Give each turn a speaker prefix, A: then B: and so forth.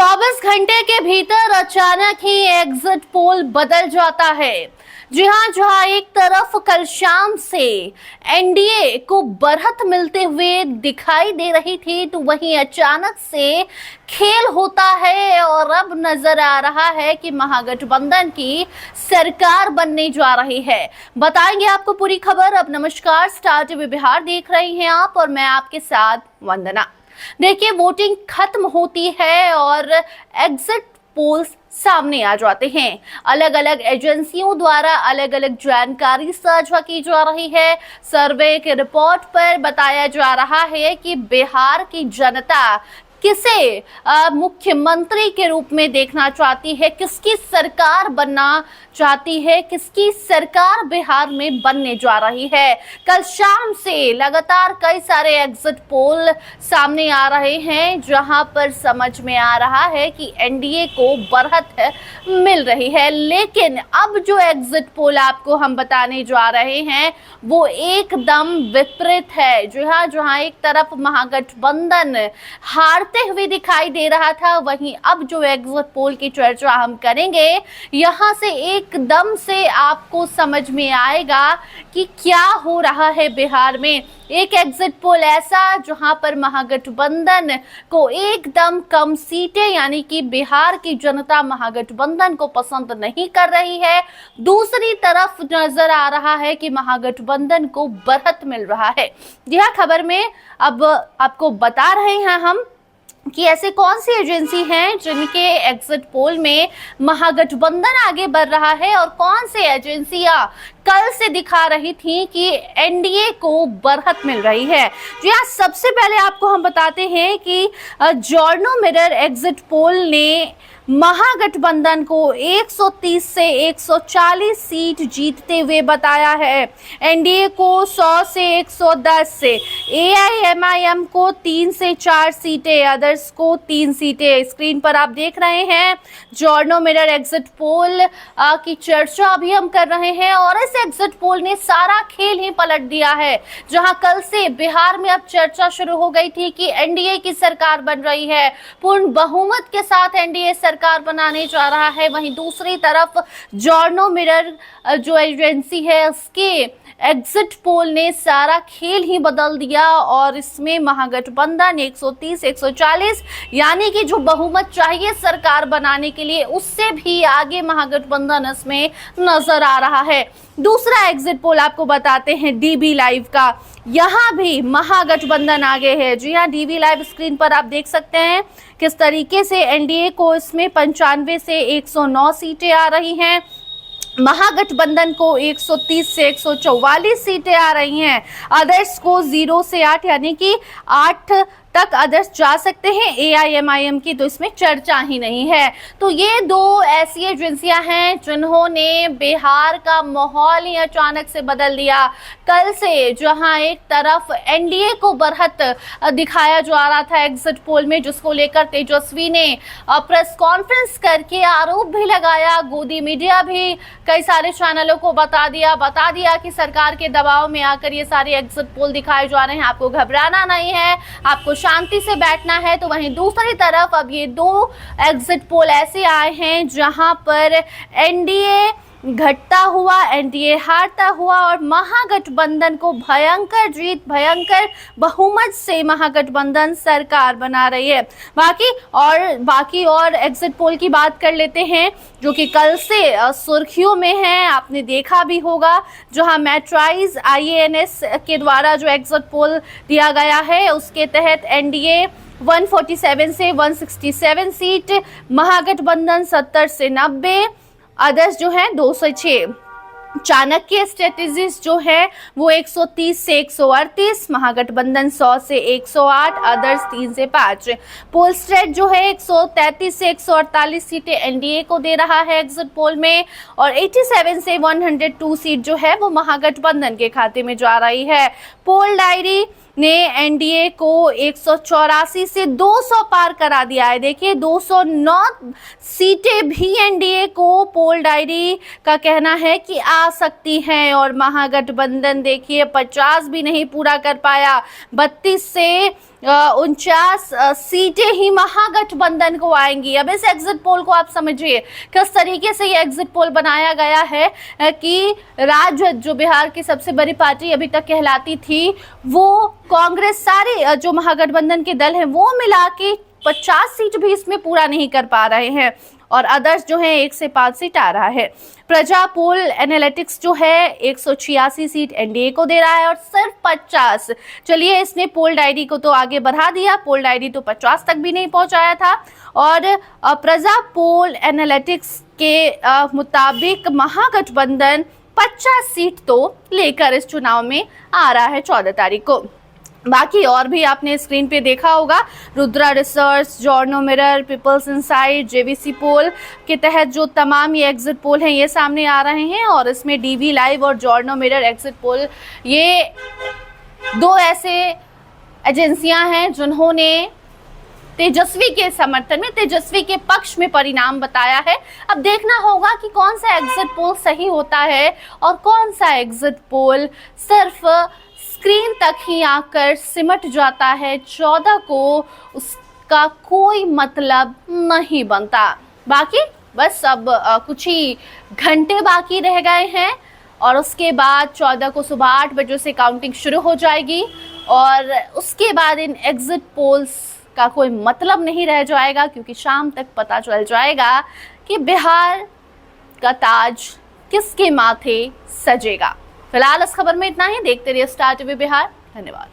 A: 24 घंटे के भीतर अचानक ही एग्जिट पोल बदल जाता है। जी हां, जहां एक तरफ कल शाम से एनडीए को बढ़त मिलते हुए दिखाई दे रही थी, तो वहीं अचानक से खेल होता है और अब नजर आ रहा है कि महागठबंधन की सरकार बनने जा रही है। बताएंगे आपको पूरी खबर। अब नमस्कार, स्टार टीवी बिहार देख रही हैं आप और मैं आपके साथ वंदना। देखिए, वोटिंग खत्म होती है और एग्जिट पोल्स सामने आ जाते हैं। अलग अलग एजेंसियों द्वारा अलग अलग जानकारी साझा की जा रही है। सर्वे के रिपोर्ट पर बताया जा रहा है कि बिहार की जनता किसे मुख्यमंत्री के रूप में देखना चाहती है, किसकी सरकार बनना चाहती है, किसकी सरकार बिहार में बनने जा रही है। कल शाम से लगातार कई सारे एग्जिट पोल सामने आ रहे हैं, जहां पर समझ में आ रहा है कि एनडीए को बढ़त मिल रही है। लेकिन अब जो एग्जिट पोल आपको हम बताने जा रहे हैं वो एकदम विपरीत है। जहां एक तरफ महागठबंधन हारते हुए दिखाई दे रहा था, वहीं अब जो एग्जिट पोल की चर्चा हम करेंगे, यहां से एकदम से आपको समझ में आएगा कि क्या हो रहा है बिहार में। एक एग्जिट पोल ऐसा जहां पर महागठबंधन को एकदम कम सीटें, यानी कि बिहार की जनता महागठबंधन को पसंद नहीं कर रही है। दूसरी तरफ नजर आ रहा है कि महागठबंधन को बढ़त मिल रहा है। यह खबर में अब आपको बता रहे हैं हम कि ऐसे कौन सी एजेंसी हैं जिनके एग्जिट पोल में महागठबंधन आगे बढ़ रहा है और कौन सी एजेंसियां कल से दिखा रही थी कि एनडीए को बढ़त मिल रही है। जी हाँ, सबसे पहले आपको हम बताते हैं कि जॉर्नो मिरर एग्जिट पोल ने महागठबंधन को 130 से 140 सीट जीतते हुए बताया है। एनडीए को 100 से 110 से, एआईएमआईएम को 3 से 4 सीटें, अदर्स को 3 सीटें। स्क्रीन पर आप देख रहे हैं जॉर्नो मिरर एग्जिट पोल की चर्चा अभी हम कर रहे हैं और इस एग्जिट पोल ने सारा खेल ही पलट दिया है। जहां कल से बिहार में अब चर्चा शुरू हो गई थी कि एनडीए की सरकार बन रही है, पूर्ण बहुमत के साथ एनडीए सरकार बनाने जा रहा है। वहीं दूसरी तरफ जॉर्नो मिरर जो एजेंसी है, उसके एग्जिट पोल ने सारा खेल ही बदल दिया और इसमें महागठबंधन 130 140 यानी कि जो बहुमत चाहिए सरकार बनाने के लिए, उससे भी आगे महागठबंधन इसमें नजर आ रहा है। दूसरा एग्जिट पोल आपको बताते हैं डीबी लाइव का। यहां भी महागठबंधन आगे है। जी हां, डीबी लाइव स्क्रीन पर आप देख सकते हैं किस तरीके से एनडीए को इसमें 95 से 109 सीटें आ रही हैं, महागठबंधन को 130 से 144 सीटें आ रही हैं, अदर्स को 0 से 8 यानी कि 8 तक अदर्स जा सकते हैं। एआईएमआईएम की तो इसमें चर्चा ही नहीं है। तो ये दो ऐसी एजेंसियां हैं जिन्होंने बिहार का माहौल ही अचानक से बदल दिया। कल से जहां एक तरफ एनडीए को बढ़त दिखाया जा रहा था एग्जिट पोल में, जिसको लेकर तेजस्वी ने प्रेस कॉन्फ्रेंस करके आरोप भी लगाया, गोदी मीडिया भी कई सारे चैनलों को बता दिया कि सरकार के दबाव में आकर ये सारे एग्जिट पोल दिखाए जा रहे हैं, आपको घबराना नहीं है, आपको शांति से बैठना है। तो वहीं दूसरी तरफ अब ये दो एग्जिट पोल ऐसे आए हैं जहां पर एनडीए घटता हुआ, एनडीए हारता हुआ और महागठबंधन को भयंकर जीत, भयंकर बहुमत से महागठबंधन सरकार बना रही है। बाकी और एग्जिट पोल की बात कर लेते हैं जो कि कल से सुर्खियों में है। आपने देखा भी होगा, जहां मैट्राइज आईएएनएस के द्वारा जो एग्जिट पोल दिया गया है, उसके तहत एनडीए 147 से 167 सीट, महागठबंधन 70 से 90, अदर्स जो है 2 से 6। चाणक्य स्ट्रेटेजीज जो है वो 130 से 138, महागठबंधन 100 से 108, अदर्स 3 से 5। पोलस्ट्रेट जो है 133 से 148 सीटें एनडीए को दे रहा है एग्जिट पोल में और 87 से 102 सीट जो है वो महागठबंधन के खाते में जा रही है। पोल डायरी ने एनडीए को 184 से 200 पार करा दिया है। देखिए 209 सीटें भी एनडीए को पोल डायरी का कहना है कि आ सकती हैं, और महागठबंधन देखिए 50 भी नहीं पूरा कर पाया। 32 से 49 सीटें ही महागठबंधन को आएंगी। अब इस एग्जिट पोल को आप समझिए किस तरीके से ये एग्जिट पोल बनाया गया है कि राजद जो बिहार की सबसे बड़ी पार्टी अभी तक कहलाती थी, वो कांग्रेस सारे जो महागठबंधन के दल हैं वो मिला के 50 सीट भी इसमें पूरा नहीं कर पा रहे हैं, और अदर्स जो है 1 से 5 सीट आ रहा है। प्रजा पोल एनालिटिक्स जो है 186 सीट एनडीए को दे रहा है और सिर्फ 50। चलिए इसने पोल डायरी को तो आगे बढ़ा दिया, पोल डायरी तो 50 तक भी नहीं पहुंचाया था। और प्रजा पोल एनालिटिक्स के मुताबिक महागठबंधन 50 सीट तो लेकर इस चुनाव में आ रहा है 14 तारीख को। बाकी और भी आपने स्क्रीन पे देखा होगा, Rudra research, Journo Mirror, People's Insight, JVC poll के तहत जो तमाम ये एग्जिट पोल हैं ये सामने आ रहे हैं, और इसमें डीवी लाइव और जॉर्नो मिरर एग्जिट पोल ये दो ऐसे एजेंसियां हैं जिन्होंने तेजस्वी के समर्थन में, तेजस्वी के पक्ष में परिणाम बताया है। अब देखना होगा कि कौन सा एग्जिट पोल सही होता है और कौन सा एग्जिट पोल सिर्फ स्क्रीन तक ही आकर सिमट जाता है। 14 को उसका कोई मतलब नहीं बनता। बाकी बस अब कुछ ही घंटे बाकी रह गए हैं, और उसके बाद 14 को सुबह 8 बजे से काउंटिंग शुरू हो जाएगी, और उसके बाद इन एग्जिट पोल्स का कोई मतलब नहीं रह जाएगा, क्योंकि शाम तक पता चल जाएगा कि बिहार का ताज किसके माथे सजेगा। फिलहाल इस खबर में इतना ही। देखते रहिए स्टार टीवी बिहार। धन्यवाद।